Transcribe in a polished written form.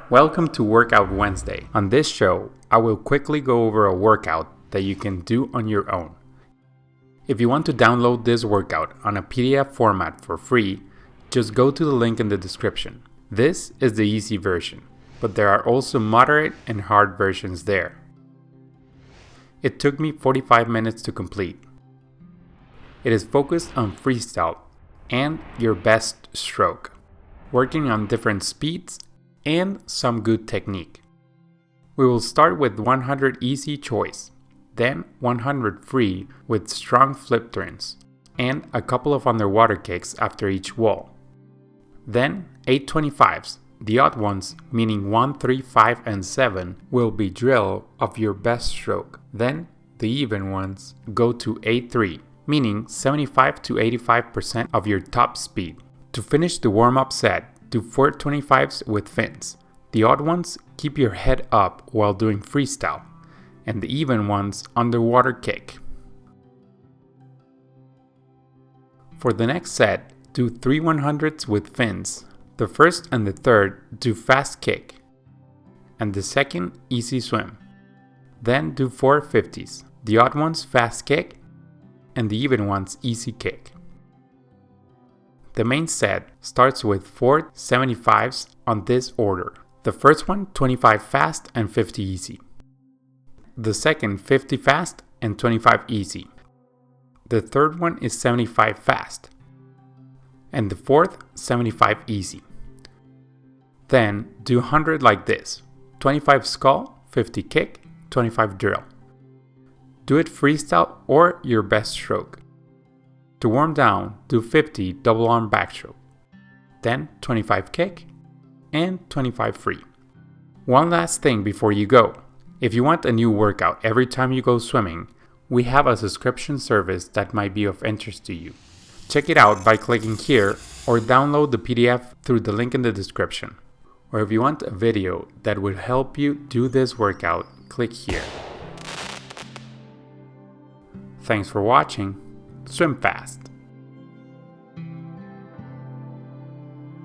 Welcome to Workout Wednesday. On this show, I will quickly go over a workout that you can do on your own. If you want to download this workout on a PDF format for free, just go to the link in the description. This is the easy version, but there are also moderate and hard versions there. It took me 45 minutes to complete. It is focused on freestyle and your best stroke, working on different speeds and some good technique. We will start with 100 easy choice, then 100 free with strong flip turns, and a couple of underwater kicks after each wall. Then 825s, the odd ones, meaning 1, 3, 5, and 7, will be drill of your best stroke. Then the even ones go to 8-3, meaning 75 to 85% of your top speed. To finish the warm-up set, do 425s with fins. The odd ones, keep your head up while doing freestyle, and the even ones, underwater kick. For the next set, do 3 100s with fins. The first and the third do fast kick, and the second easy swim. Then do 4 50s. The odd ones fast kick, and the even ones easy kick. The main set starts with 4 75s on this order. The first one 25 fast and 50 easy. The second 50 fast and 25 easy. The third one is 75 fast. And the fourth 75 easy. Then do 100 like this. 25 scull, 50 kick, 25 drill. Do it freestyle or your best stroke. To warm down, do 50 double arm backstroke, then 25 kick, and 25 free. One last thing before you go. If you want a new workout every time you go swimming, we have a subscription service that might be of interest to you. Check it out by clicking here or download the PDF through the link in the description. Or if you want a video that would help you do this workout, click here. Thanks for watching. Swim fast.